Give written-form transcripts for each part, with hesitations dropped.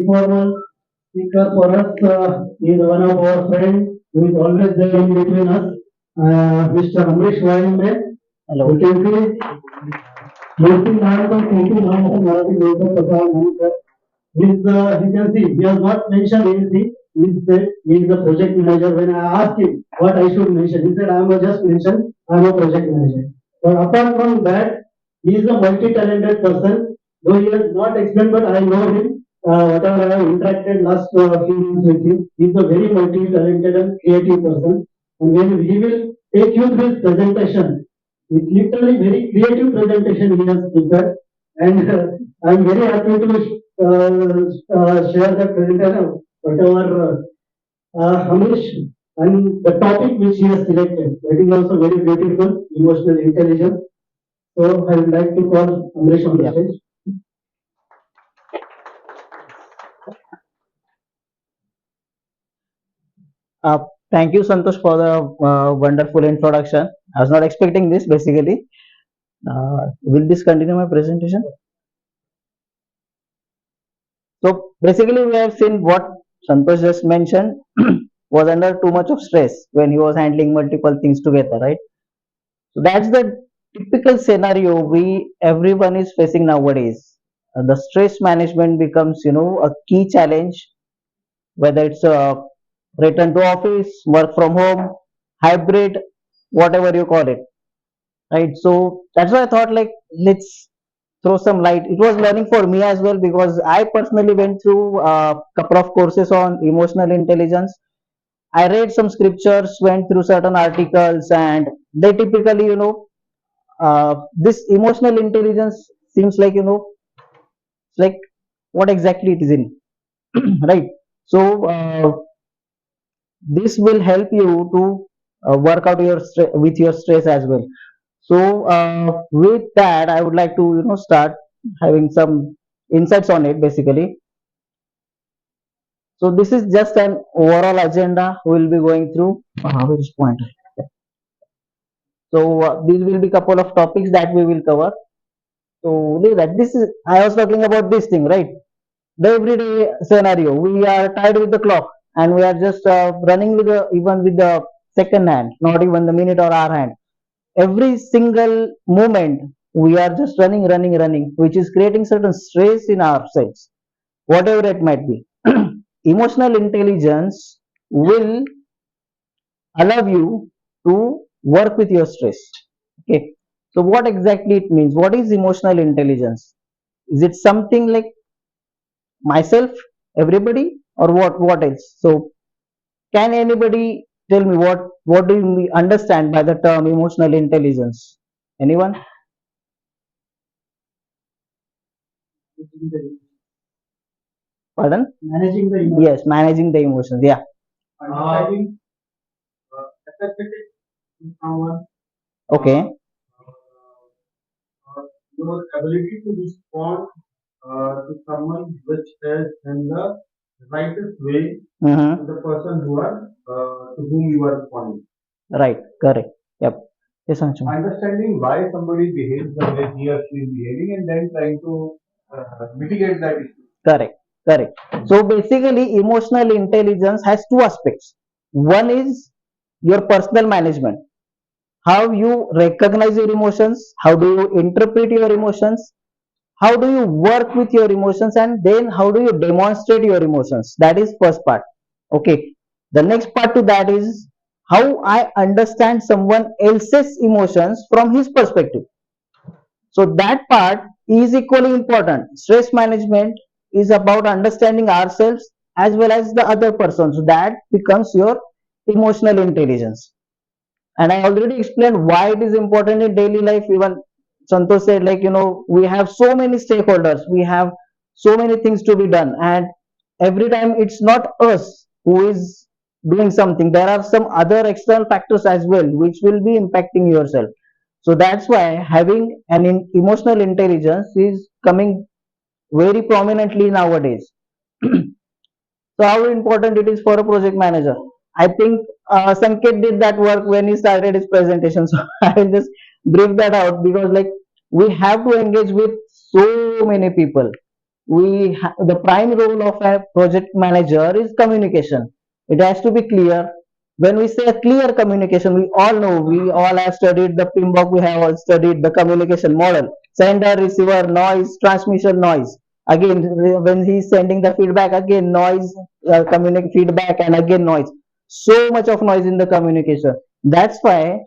informal speaker for us is one of our friends who is always there in between us, Mr. Ambarish Walimbe. Hello. You can see, looking at the thinking of Marathi local Prasad. You can see, he has not mentioned anything. He said he is a project manager. When I asked him what I should mention, he said, I am just mentioned, I am a project manager. But apart from that, he is a multi-talented person. Though he has not explained, but I know him. Whatever I have interacted last few months with him, he is a very multi-talented and creative person. And when he will take you through his presentation, it's literally very creative presentation he has prepared. And I'm very happy to share the presentation, whatever Hamish, and the topic which he has selected. That is also very beautiful, emotional intelligence. So I would like to call Amrish on the stage. Uh, Thank you, Santosh, for the wonderful introduction. I was not expecting this basically. Will this continue my presentation? So basically, we have seen what Santosh just mentioned was under too much of stress when he was handling multiple things together, right? So that's the typical scenario we everyone is facing nowadays. The stress management becomes, a key challenge, whether it's a return to office, work from home, hybrid, whatever you call it, right? So that's why I thought like let's throw some light. It was learning for me as well because I personally went through a couple of courses on emotional intelligence. I read some scriptures, went through certain articles, and they typically, this emotional intelligence seems like, like what exactly it is in, right? So this will help you to work out with your stress as well. So with that, I would like to start having some insights on it basically. So this is just an overall agenda we will be going through. Which point? So these will be couple of topics that we will cover. So leave that. This is I was talking about this thing, right? The everyday scenario. We are tied with the clock, and we are just running with the even with the second hand, not even the minute or hour hand. Every single moment we are just running, which is creating certain stress in ourselves, whatever it might be. Emotional intelligence will allow you to work with your stress. Okay, so what exactly it means? What is emotional intelligence? Is it something like myself, everybody, or what else? So can anybody tell me what do you understand by the term emotional intelligence? Anyone? Pardon? Managing the emotions. Yes, managing the emotions. Yeah. Understanding, empathetic to someone, Okay. your ability to respond to someone which is in the rightest way Mm-hmm. to the person to whom you are responding. Right. Correct. Yep. Yes, Anshul. Understanding why somebody behaves the way he or she is behaving and then trying to mitigate that issue. Correct. Correct. So basically, emotional intelligence has two aspects. One is your personal management, how you recognize your emotions, how do you interpret your emotions, how do you work with your emotions, and then how do you demonstrate your emotions. That is first part. Okay, the next part to that is how I understand someone else's emotions from his perspective. So that part is equally important. Stress management is about understanding ourselves as well as the other person. So that becomes your emotional intelligence. And I already explained why it is important in daily life. Even Santosh said, like, we have so many stakeholders, we have so many things to be done, and every time it's not us who is doing something, there are some other external factors as well which will be impacting yourself. So that's why having an emotional intelligence is coming very prominently nowadays. So how important it is for a project manager? I think Sanket did that work when he started his presentation. So I will just brief that out because like we have to engage with so many people. the prime role of a project manager is communication. It has to be clear. When we say a clear communication, we all know, we all have studied the PMBOK, we have all studied the communication model: sender, receiver, noise, transmission, noise. Again, when he's sending the feedback, again noise, communicate feedback, and again noise. So much of noise in the communication. That's why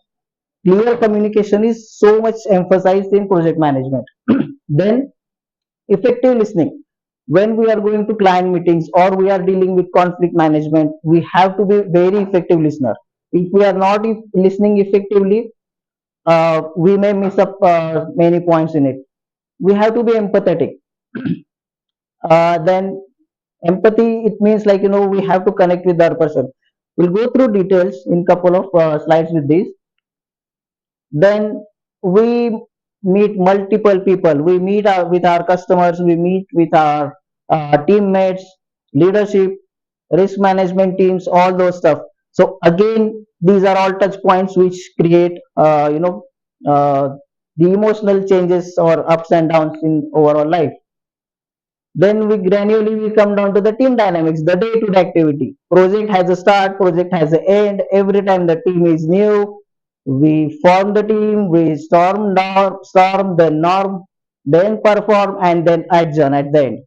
clear communication is so much emphasized in project management. Then effective listening: when we are going to client meetings or we are dealing with conflict management, we have to be very effective listener. If we are not listening effectively, we may miss up many points in it. We have to be empathetic. Then empathy, it means, like, we have to connect with our person. We'll go through details in couple of slides with this. Then we meet multiple people. We meet with our customers, we meet with our teammates, leadership, risk management teams, all those stuff. So again, these are all touch points which create uh, the emotional changes or ups and downs in overall life. Then we gradually we come down to the team dynamics, the day-to-day activity. Project has a start, project has an end. Every time the team is new, we form the team, we storm the norm, then perform, and then adjourn at the end.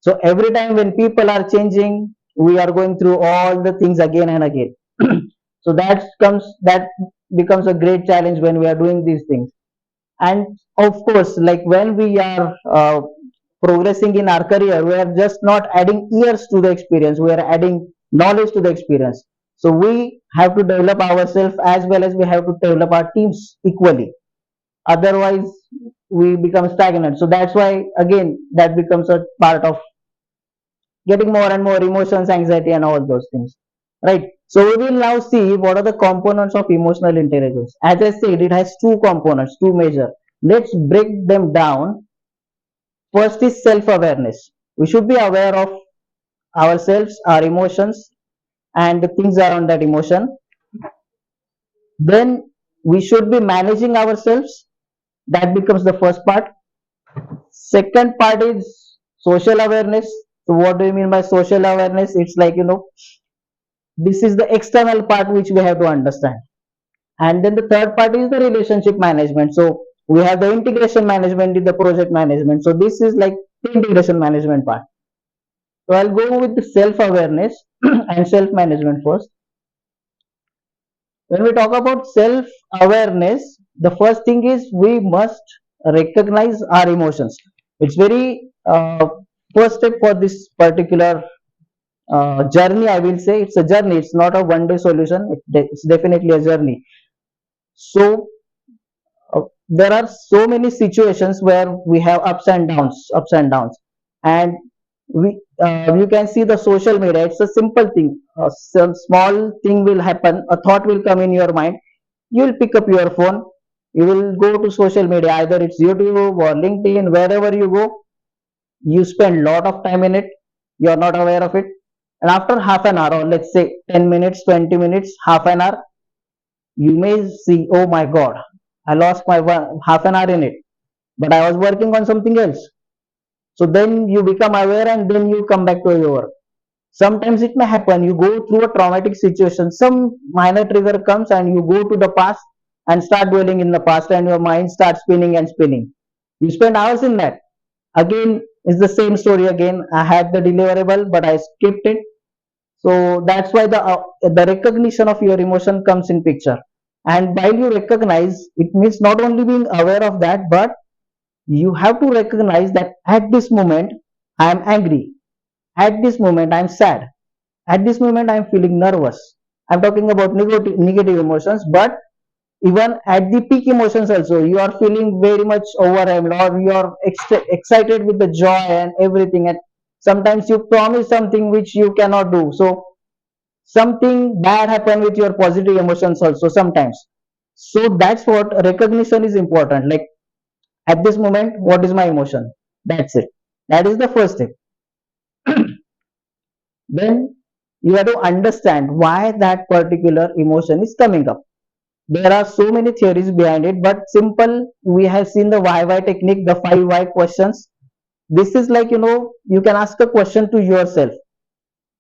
So every time when people are changing, we are going through all the things again and again. So that becomes a great challenge when we are doing these things. And of course, like, when we are progressing in our career, we are just not adding years to the experience, we are adding knowledge to the experience. So we have to develop ourselves as well as we have to develop our teams equally. Otherwise we become stagnant. So that's why, again, that becomes a part of getting more and more emotions, anxiety, and all those things, right? So we will now see what are the components of emotional intelligence. As I said, it has two components, two major. Let's break them down. First is self awareness. We should be aware of ourselves, our emotions, and the things around that emotion. Then we should be managing ourselves. That becomes the first part. Second part is social awareness. So what do you mean by social awareness? It's like, this is the external part which we have to understand. And then the third part is the relationship management. So we have the integration management in the project management. So this is like the integration management part. So I'll go with the self awareness and self management first. When we talk about self awareness, the first thing is we must recognize our emotions. It's very first step for this particular journey. I will say it's a journey, it's not a one day solution. It's definitely a journey. So there are so many situations where we have ups and downs, and you can see the social media. It's a simple thing. Some small thing will happen. A thought will come in your mind. You will pick up your phone. You will go to social media. Either it's YouTube or LinkedIn. Wherever you go, you spend lot of time in it. You are not aware of it. And after half an hour, or let's say 10 minutes, 20 minutes, half an hour, you may see, oh my god, I lost my half an hour in it, but I was working on something else. So then you become aware and then you come back to your work. Sometimes it may happen, you go through a traumatic situation, some minor trigger comes and you go to the past and start dwelling in the past, and your mind starts spinning and spinning. You spend hours in that. Again, it's the same story again. I had the deliverable but I skipped it. So that's why the recognition of your emotion comes in picture. And while you recognize, it means not only being aware of that, but you have to recognize that at this moment I am angry, at this moment I am sad, at this moment I am feeling nervous. I'm talking about negative emotions, but even at the peak emotions also, you are feeling very much overwhelmed, or you are excited with the joy and everything, and sometimes you promise something which you cannot do. So something bad happen with your positive emotions also sometimes. So that's what recognition is important. Like, at this moment, what is my emotion? That's it. That is the first step. Then you have to understand why that particular emotion is coming up. There are so many theories behind it, but simple, we have seen the why technique, the 5 why questions. This is like, you can ask a question to yourself,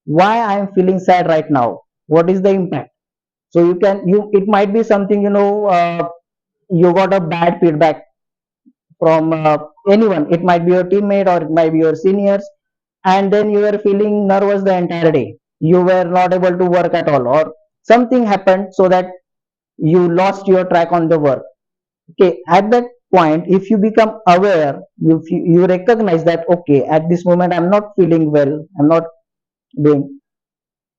why I am feeling sad right now, what is the impact. So it might be something, you got a bad feedback from anyone. It might be your teammate or it might be your seniors, and then you were feeling nervous the entire day, you were not able to work at all, or something happened so that you lost your track on the work. Okay, at that point, if you become aware, you recognize that, okay, at this moment I'm not feeling well, I'm not doing,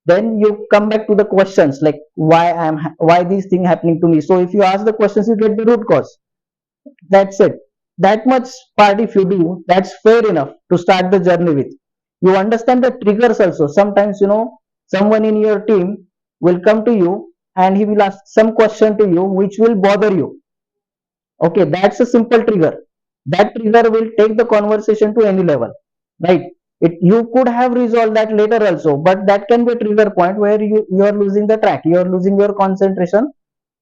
then you come back to the questions like, why these things happening to me. So if you ask the questions, you get the root cause. That's it. That much part if you do, that's fair enough to start the journey with. You understand the triggers also. Sometimes, someone in your team will come to you and he will ask some question to you which will bother you. Okay, that's a simple trigger. That trigger will take the conversation to any level, right? You could have resolved that later also, but that can be a trigger point where you are losing the track, you are losing your concentration,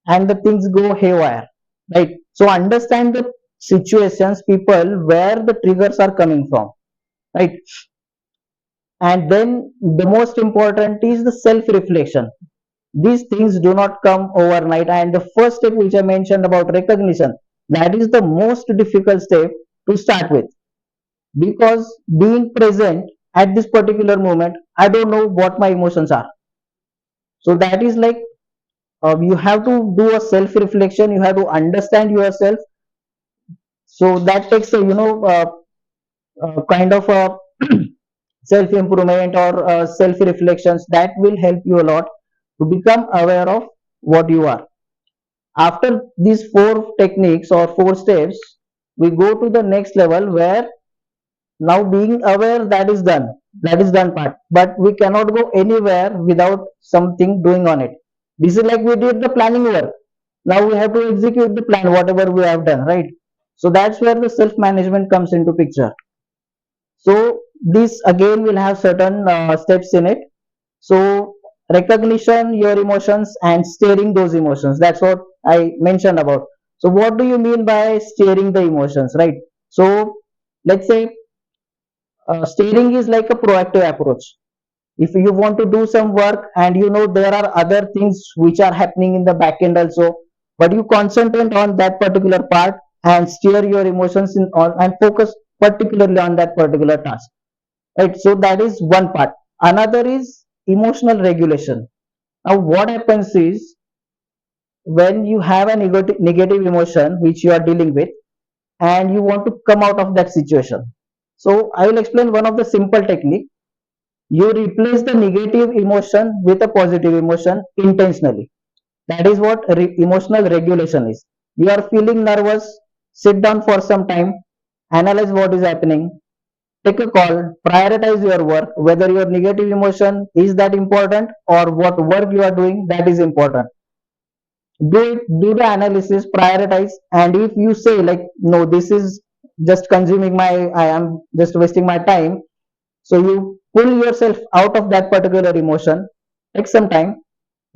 and the things go haywire, right? So understand the situations, people, where the triggers are coming from, right? And then the most important is the self reflection. These things do not come overnight, and the first step which I mentioned about recognition, that is the most difficult step to start with, because being present at this particular moment, I don't know what my emotions are. So that is like, you have to do a self reflection, you have to understand yourself. So that takes a, kind of a self improvement or self reflections that will help you a lot to become aware of what you are. After these four techniques or four steps, we go to the next level where now being aware, that is done part, but we cannot go anywhere without something doing on it. This is like we did the planning work, now we have to execute the plan whatever we have done, right? So that's where the self management comes into picture. So this again will have certain steps in it. So recognition your emotions and steering those emotions, that's what I mentioned about. So what do you mean by steering the emotions, right? So let's say, steering is like a proactive approach. If you want to do some work and there are other things which are happening in the back end also, but you concentrate on that particular part and steer your emotions and focus particularly on that particular task, right? So that is one part. Another is emotional regulation. Now what happens is, when you have a negative emotion which you are dealing with and you want to come out of that situation, so I will explain one of the simple technique. You replace the negative emotion with a positive emotion intentionally. That is what emotional regulation is. You are feeling nervous, sit down for some time, analyze what is happening, take a call, prioritize your work, whether your negative emotion is that important or what work you are doing that is important. Do the analysis, prioritize, and if you say like, no, this is just consuming my, I am just wasting my time, so you pull yourself out of that particular emotion, take some time,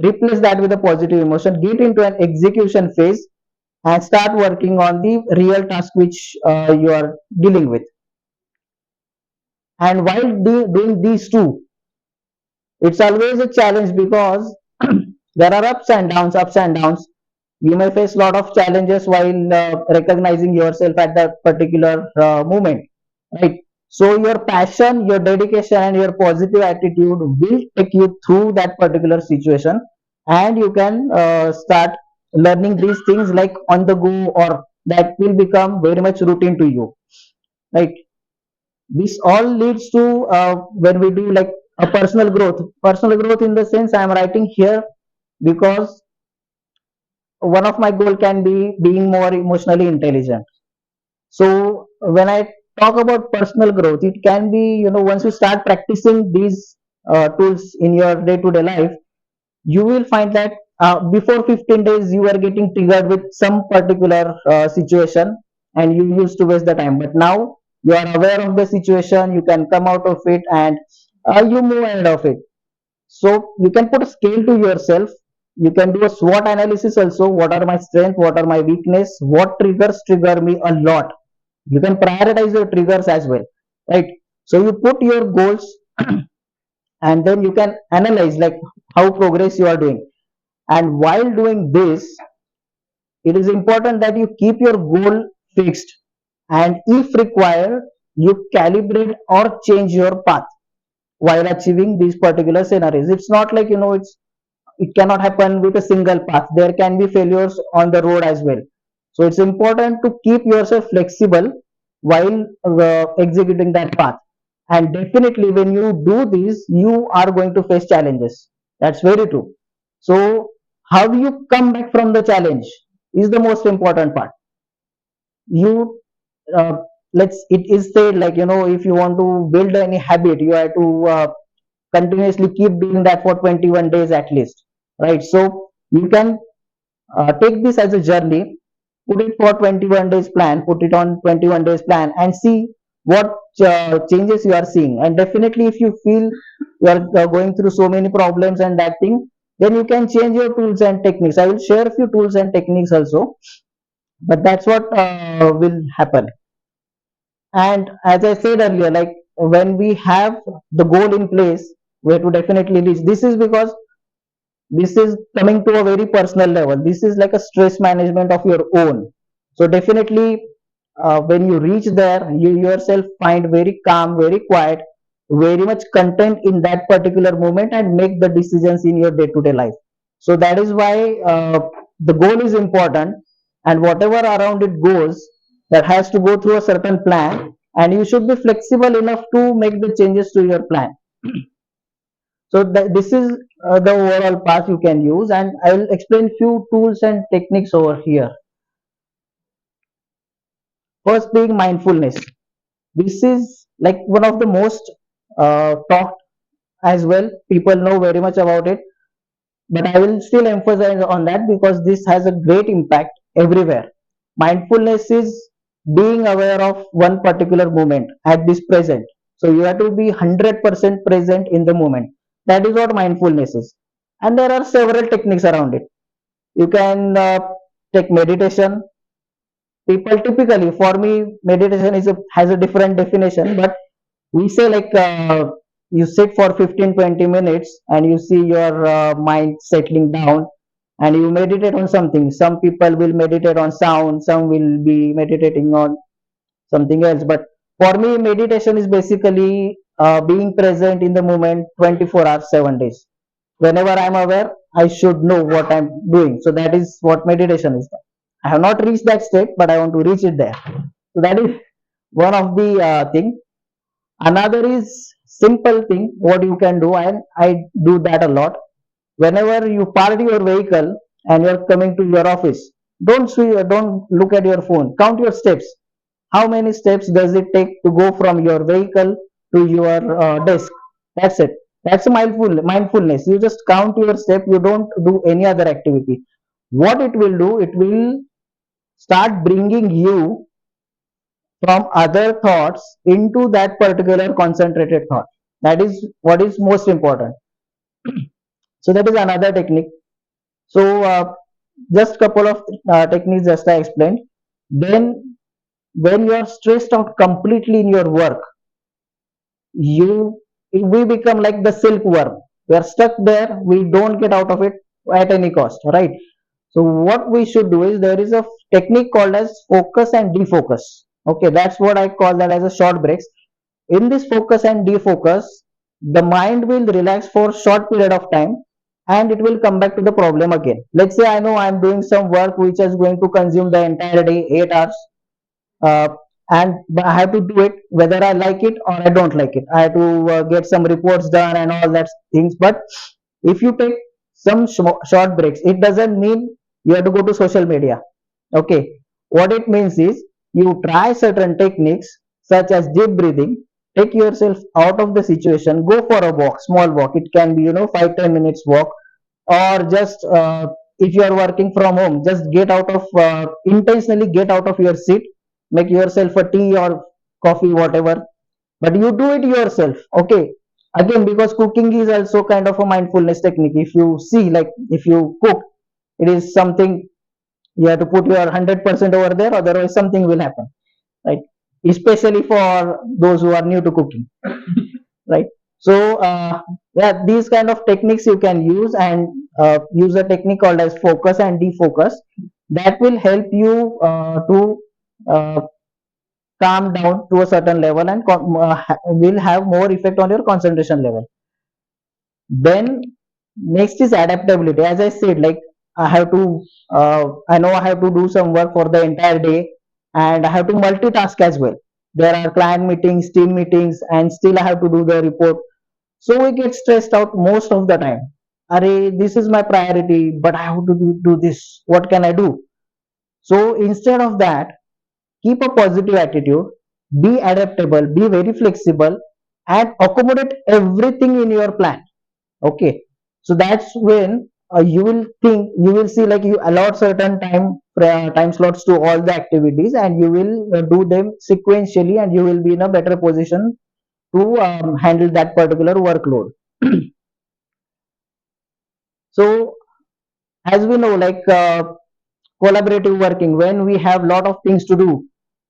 replace that with a positive emotion, get into an execution phase, and start working on the real task which you are dealing with. And while doing these two, it's always a challenge because there are ups and downs. You may face a lot of challenges while recognizing yourself at that particular moment, right? So your passion, your dedication, and your positive attitude will take you through that particular situation, and you can start learning these things like on the go, or that will become very much routine to you, right? This all leads to, when we do like a personal growth in the sense I am writing here, because one of my goal can be being more emotionally intelligent. So when I talk about personal growth, it can be, once you start practicing these tools in your day to day life, you will find that before 15 days you are getting triggered with some particular situation and you used to waste the time, but now you are aware of the situation, you can come out of it, and you move ahead of it. So you can put a scale to yourself. You can do a SWOT analysis also. What are my strengths? What are my weakness? What triggers trigger me a lot? You can prioritize your triggers as well. right? So you put your goals and then you can analyze like how progress you are doing. And while doing this, it is important that you keep your goal fixed, and if required, you calibrate or change your path while achieving these particular scenarios. It's not like, it cannot happen with a single path. There can be failures on the road as well. So it's important to keep yourself flexible while executing that path. And definitely when you do this, you are going to face challenges. That's very true. So how you come back from the challenge is the most important part. You uh, let's it is said like, if you want to build any habit, you have to continuously keep doing that for 21 days at least, right? So you can take this as a journey, put it for 21 days plan, put it on 21 days plan, and see what changes you are seeing. And definitely if you feel you are going through so many problems and that thing, then you can change your tools and techniques. I will share a few tools and techniques also, but that's what will happen. And as I said earlier, like when we have the goal in place, we have to definitely reach. This is because this is coming to a very personal level. This is like a stress management of your own. So definitely, when you reach there, you yourself find very calm, very quiet, very much content in that particular moment, and make the decisions in your day-to-day life. So that is why the goal is important, and whatever around it goes, that has to go through a certain plan, and you should be flexible enough to make the changes to your plan. So this is the overall path you can use, and I will explain few tools and techniques over here. First being mindfulness. This is like one of the most talked as well. People know very much about it, but I will still emphasize on that because this has a great impact everywhere. Mindfulness is being aware of one particular moment at this present. So you have to be 100% present in the moment. That is what mindfulness is. And there are several techniques around it. You can take meditation. People typically, for me, meditation has a different definition, but we say like you sit for 15-20 minutes and you see your mind settling down and you meditate on something. Some people will meditate on sound, some will be meditating on something else, but for me meditation is basically being present in the moment 24 hours 7 days. Whenever I'm aware, I should know what I'm doing. So that is what meditation is. I have not reached that state, but I want to reach it there. So that is one of the thing. Another is simple thing what you can do, and I do that a lot. Whenever you park your vehicle and you're coming to your office, don't look at your phone, count your steps. How many steps does it take to go from your vehicle to your desk? That's it. That's mindfulness. You just count your step, you don't do any other activity. What it will do, it will start bringing you from other thoughts into that particular concentrated thought. That is what is most important. So that is another technique. So just couple of techniques just I explained. Then when you are stressed out completely in your work, you we become like the silkworm. We are stuck there. We don't get out of it at any cost, right? So what we should do is there is a technique called as focus and defocus. Okay, that's what I call that as a short breaks. In this focus and defocus, the mind will relax for short period of time and it will come back to the problem again. Let's say I know I'm doing some work which is going to consume the entire day, 8 hours, uh, and I have to do it whether I like it or I don't like it. I have to get some reports done and all that things. But if you take some short breaks, it doesn't mean you have to go to social media. Okay, what it means is you try certain techniques such as deep breathing, take yourself out of the situation, go for a walk, small walk. It can be 5-10 minutes walk, or just if you are working from home, just get out of intentionally get out of your seat, make yourself a tea or coffee, whatever, but you do it yourself. Okay, again, because cooking is also kind of a mindfulness technique. If you see, like if you cook, it is something you have to put your 100% over there, otherwise something will happen, right? especially for those who are new to cooking, right? So yeah, these kind of techniques you can use, and use a technique called as focus and defocus that will help you to uh, calm down to a certain level, and will have more effect on your concentration level. Then next is adaptability. As I said, like I have to I know I have to do some work for the entire day, and I have to multitask as well. There are client meetings, team meetings, and still I have to do the report. So we get stressed out most of the time. Array, this is my priority, but I have to do this. What can I do? So instead of that, keep a positive attitude, be adaptable, be very flexible, and accommodate everything in your plan. Okay, so that's when you will see like you allot certain time slots to all the activities, and you will do them sequentially, and you will be in a better position to handle that particular workload. So as we know, like collaborative working, when we have lot of things to do,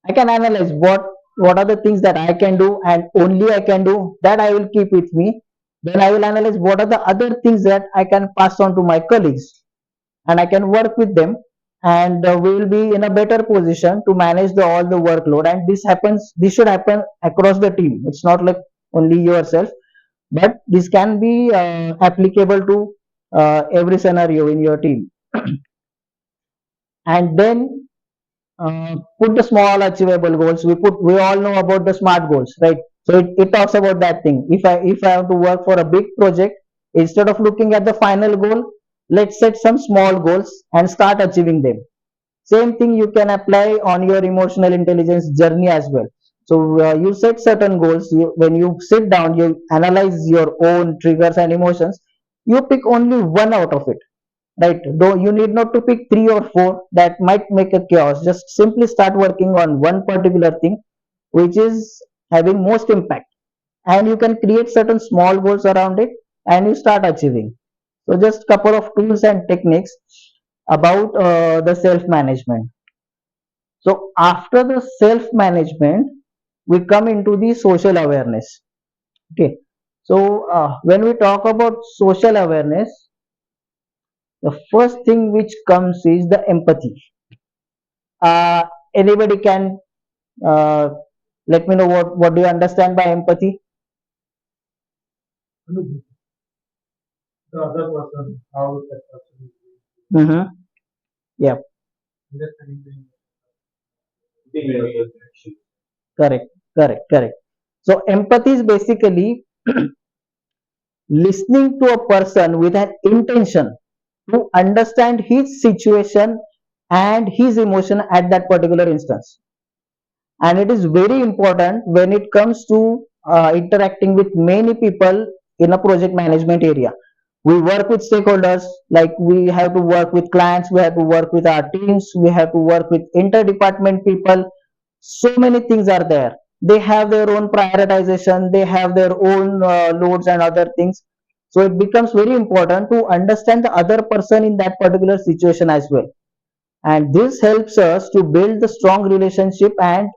I can analyze what are the things that I can do, and only I can do that I will keep with me. Then I will analyze what are the other things that I can pass on to my colleagues, and I can work with them, and we will be in a better position to manage all the workload. And this should happen across the team. It's not like only yourself, but this can be applicable to every scenario in your team. And then put the small achievable goals. We all know about the smart goals, right? So it talks about that thing. If I have to work for a big project, instead of looking at the final goal, let's set some small goals and start achieving them. Same thing you can apply on your emotional intelligence journey as well. So you set certain goals. When you sit down, you analyze your own triggers and emotions. You pick only one out of it, right? Though you need not to pick three or four, that might make a chaos. Just simply start working on one particular thing which is having most impact, and you can create certain small goals around it, and you start achieving. So just couple of tools and techniques about the self management. So after the self management, we come into the social awareness. Okay, so when we talk about social awareness, the first thing which comes is the empathy. Anybody can uh, let me know what do you understand by empathy? The other person, how that person is Mm-hmm. Yeah, understanding correct, correct. So empathy is basically listening to a person with an intention to understand his situation and his emotion at that particular instance. And it is very important when it comes to interacting with many people in a project management area. We work with stakeholders, like we have to work with clients, we have to work with our teams, we have to work with interdepartment people. So many things are there. They have their own prioritization, they have their own loads and other things. So it becomes very important to understand the other person in that particular situation as well, and this helps us to build the strong relationship and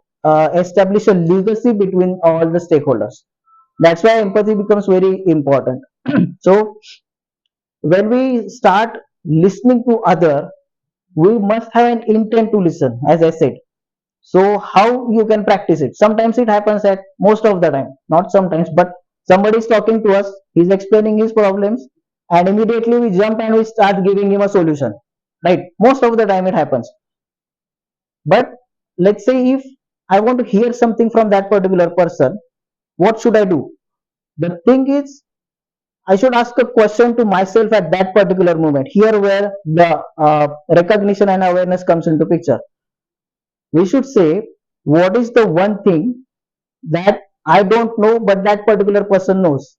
establish a legacy between all the stakeholders. That's why empathy becomes very important. So when we start listening to other, we must have an intent to listen, as I said. So how you can practice it? Sometimes it happens at most of the time, not sometimes, but somebody is talking to us, he's explaining his problems, and immediately we jump and we start giving him a solution, right? Most of the time it happens. But let's say if I want to hear something from that particular person, what should I do? The thing is, I should ask a question to myself at that particular moment. Here where the recognition and awareness comes into picture. We should say, what is the one thing that I don't know but that particular person knows?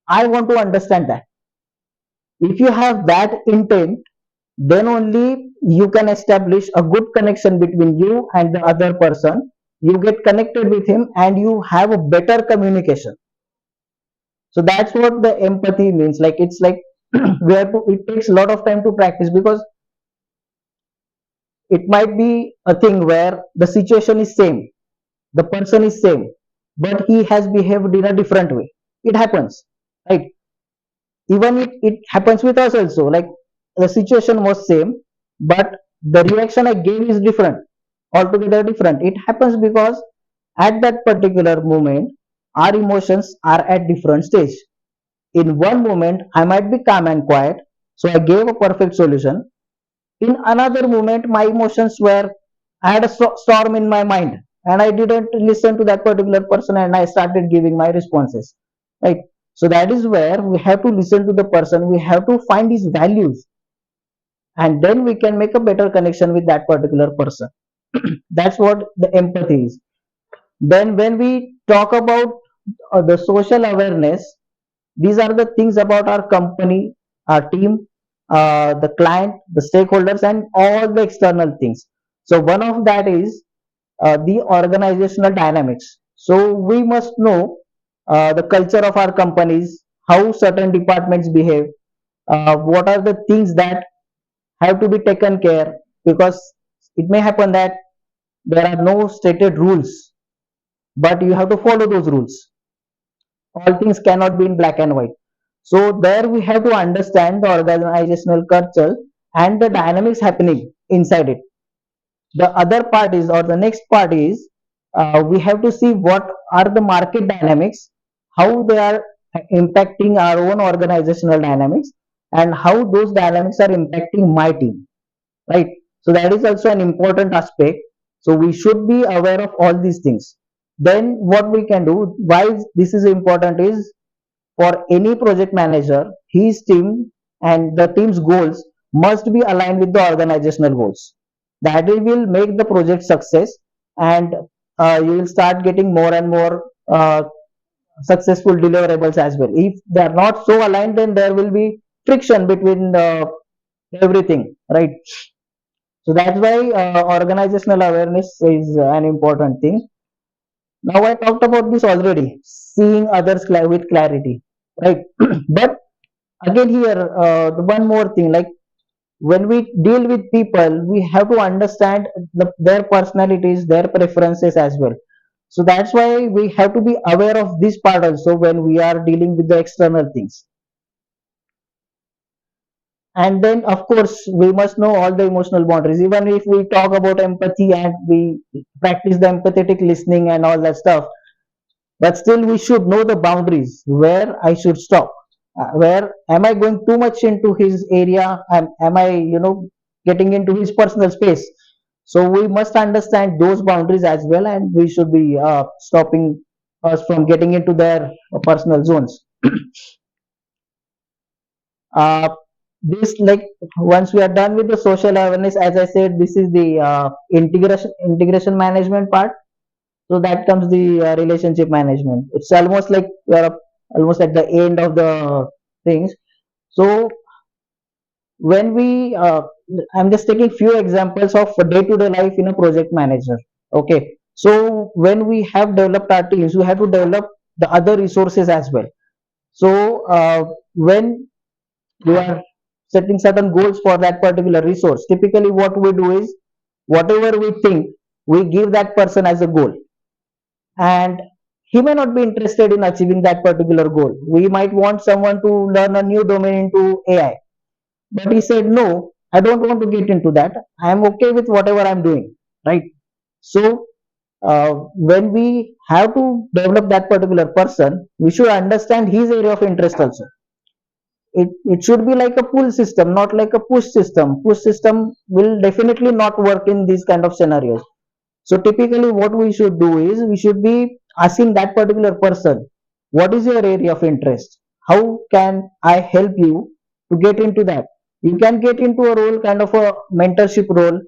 I want to understand that. If you have that intent, then only you can establish a good connection between you and the other person. You get connected with him and you have a better communication. So that's what the empathy means. Like it's like it takes a lot of time to practice, because it might be a thing where the situation is same, the person is same, but he has behaved in a different way. It happens, right? Even it happens with us also, like the situation was same, but the reaction I gave is different, altogether different. It happens because at that particular moment our emotions are at different stage. In one moment I might be calm and quiet, so I gave a perfect solution. In another moment my emotions were, I had a storm in my mind, and I didn't listen to that particular person, and I started giving my responses, right? So that is where we have to listen to the person, we have to find his values, and then we can make a better connection with that particular person. That's what the empathy is. Then when we talk about the social awareness, these are the things about our company, our team, the client, the stakeholders, and all the external things. So one of that is the organizational dynamics. So we must know the culture of our companies, how certain departments behave, what are the things that have to be taken care, because it may happen that there are no stated rules, but you have to follow those rules. All things cannot be in black and white. So there we have to understand the organizational culture and the dynamics happening inside it. The other part is, or the next part is, we have to see what are the market dynamics, how they are impacting our own organizational dynamics, and how those dynamics are impacting my team, right? So that is also an important aspect. So we should be aware of all these things. Then what we can do, why this is important, is for any project manager, his team and the team's goals must be aligned with the organizational goals. That will make the project success, and you will start getting more and more successful deliverables as well. If they are not so aligned, then there will be friction between everything, right? So that's why organizational awareness is an important thing. Now I talked about this already, seeing others with clarity, right? But again here, the one more thing, like when we deal with people, we have to understand their personalities, their preferences as well. So that's why we have to be aware of this part also when we are dealing with the external things. And then of course we must know all the emotional boundaries. Even if we talk about empathy and we practice the empathetic listening and all that stuff, but still we should know the boundaries, where I should stop, where am I going too much into his area, am I getting into his personal space. So we must understand those boundaries as well, and we should be stopping us from getting into their personal zones. uh, this, like, once we are done with the social awareness, as I said, this is the integration management part. So that comes the relationship management. It's almost like we are almost at the end of the things. So when we I'm just taking few examples of day to day life in a project manager. Okay, so when we have developed our teams, we have to develop the other resources as well. So when we are setting certain goals for that particular resource, typically what we do is, whatever we think, we give that person as a goal, and he may not be interested in achieving that particular goal. We might want someone to learn a new domain into AI, but he said, no, I don't want to get into that. I am okay with whatever I'm doing, right? So when we have to develop that particular person, we should understand his area of interest also. It should be like a pull system, not like a push system. Push system will definitely not work in these kind of scenarios. So typically what we should do is, we should be asking that particular person, what is your area of interest? How can I help you to get into that? You can get into a role, kind of a mentorship role,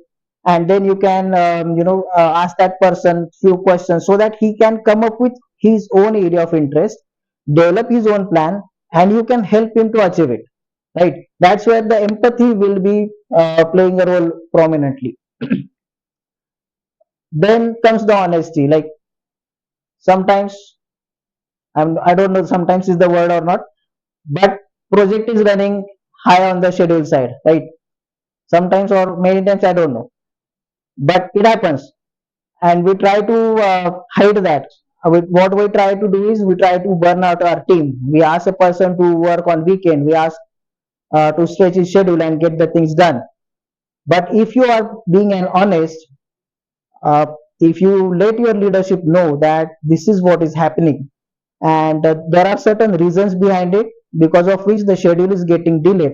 and then you can ask that person few questions so that he can come up with his own area of interest, develop his own plan, and you can help him to achieve it, right? That's where the empathy will be playing a role prominently. Then comes the honesty. Like, sometimes, I don't know sometimes is the word or not, but project is running high on the schedule side, right? Sometimes, or many times, I don't know, but it happens. and we try to hide that. What we try to do is we try to burn out our team. We ask a person to work on weekend. We ask to stretch his schedule and get the things done. But if you are being an honest, uh, if you let your leadership know that this is what is happening, and there are certain reasons behind it because of which the schedule is getting delayed,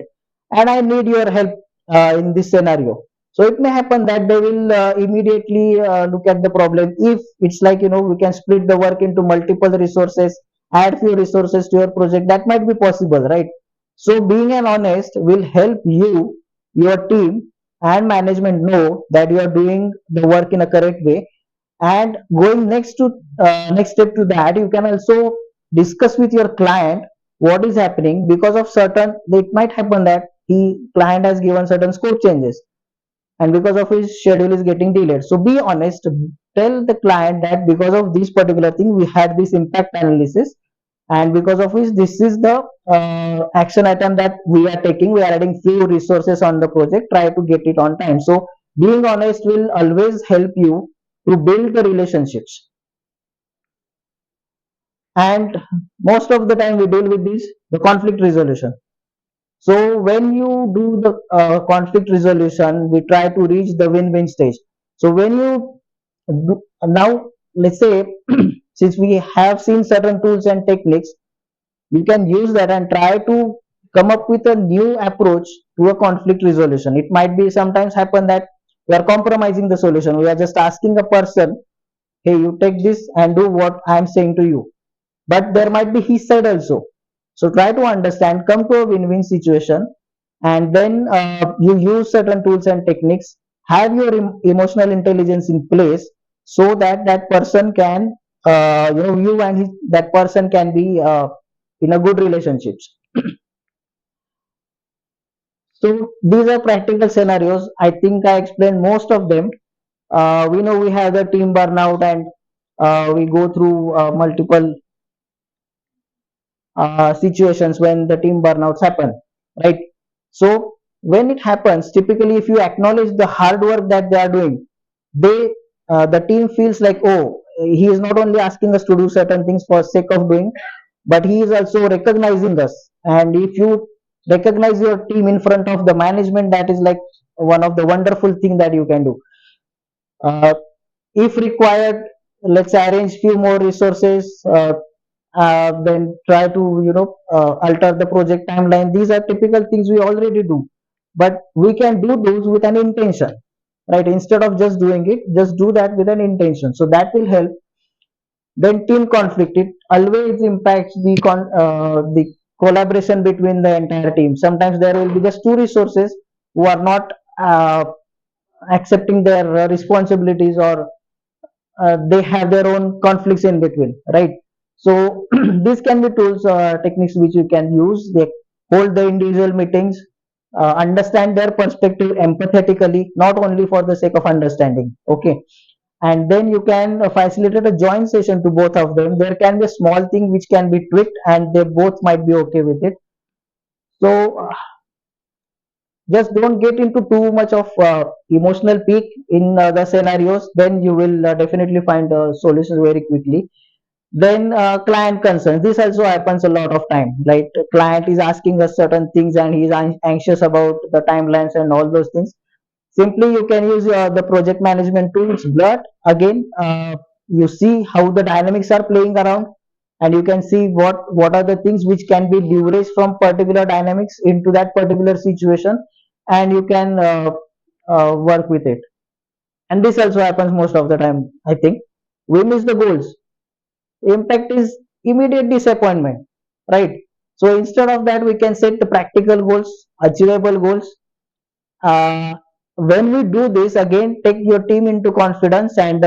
and I need your help in this scenario. So it may happen that they will immediately look at the problem. If it's like, we can split the work into multiple resources, add few resources to your project, that might be possible, right? So being an honest will help you, your team and management know that you are doing the work in a correct way. And going next step to that, you can also discuss with your client what is happening. Because of certain, it might happen that the client has given certain scope changes, and because of his schedule is getting delayed. So be honest, tell the client that because of this particular thing we had this impact analysis, and because of which this is the action item that we are taking. We are adding few resources on the project, try to get it on time. So being honest will always help you to build the relationships. And most of the time we deal with this, the conflict resolution. So when you do the conflict resolution, we try to reach the win-win stage. So when you now, let's say, since we have seen certain tools and techniques, you can use that and try to come up with a new approach to a conflict resolution. It might be sometimes happen that we are compromising the solution. We are just asking a person, hey, you take this and do what I am saying to you. But there might be his side also. So try to understand, come to a win-win situation, and then you use certain tools and techniques. Have your emotional intelligence in place so that that person can, you and that person can be in a good relationships. So these are practical scenarios. I think I explained most of them. We know we have the team burnout, and we go through multiple situations when the team burnouts happen, right? So when it happens, typically if you acknowledge the hard work that they are doing, they the team feels like, oh, he is not only asking us to do certain things for sake of doing, but he is also recognizing us. And if you recognize your team in front of the management, that is like one of the wonderful thing that you can do. uh, if required, let's arrange few more resources, then try to alter the project timeline. These are typical things we already do, but we can do those with an intention, right? Instead of just doing it, just do that with an intention, so that will help. Then team conflict, it always impacts the collaboration between the entire team. Sometimes there will be just two resources who are not accepting their responsibilities, or they have their own conflicts in between, right? So these can be tools or techniques which you can use. They hold the individual meetings, understand their perspective empathetically, not only for the sake of understanding, okay? And then you can facilitate a joint session to both of them. There can be a small thing which can be tweaked, and they both might be okay with it. So just don't get into too much of emotional peak in the scenarios, then you will definitely find solutions very quickly. Then client concerns, this also happens a lot of time, right? Client is asking us certain things and he's anxious about the timelines and all those things. Simply you can use the project management tools, but again, you see how the dynamics are playing around, and you can see what are the things which can be leveraged from particular dynamics into that particular situation, and you can work with it. And this also happens most of the time, I think. We miss the goals. Impact is immediate disappointment, right? So instead of that, we can set the practical goals, achievable goals. uh, when we do this, again, take your team into confidence, and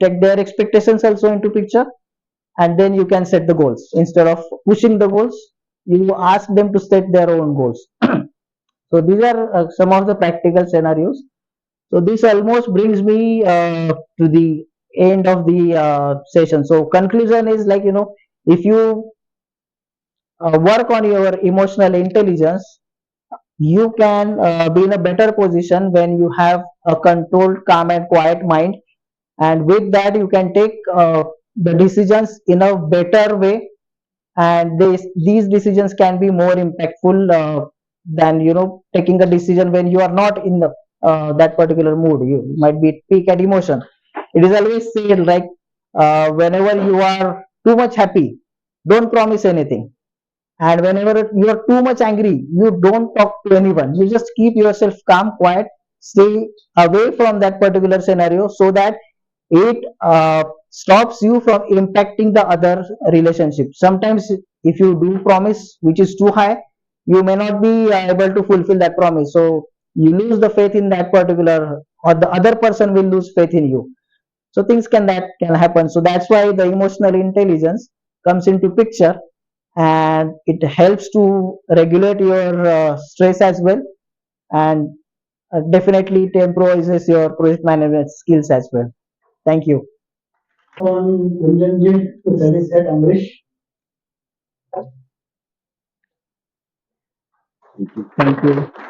take their expectations also into picture, and then you can set the goals. Instead of pushing the goals, you ask them to set their own goals. So these are some of the practical scenarios. So this almost brings me to the end of the session. So conclusion is like, if you work on your emotional intelligence, you can be in a better position when you have a controlled, calm and quiet mind, and with that you can take the decisions in a better way, and these decisions can be more impactful than taking a decision when you are not in that particular mood. You might be peak at emotion. It is always said like, whenever you are too much happy, don't promise anything, and whenever you are too much angry, you don't talk to anyone. You just keep yourself calm, quiet, stay away from that particular scenario, so that it stops you from impacting the other relationship. Sometimes if you do promise which is too high, you may not be able to fulfill that promise, so you lose the faith in that particular, or the other person will lose faith in you. So things can happen. So that's why the emotional intelligence comes into picture, and it helps to regulate your stress as well, and definitely it improves your project management skills as well. Thank you. On Kunjanji to satisfy Amrish. Thank you.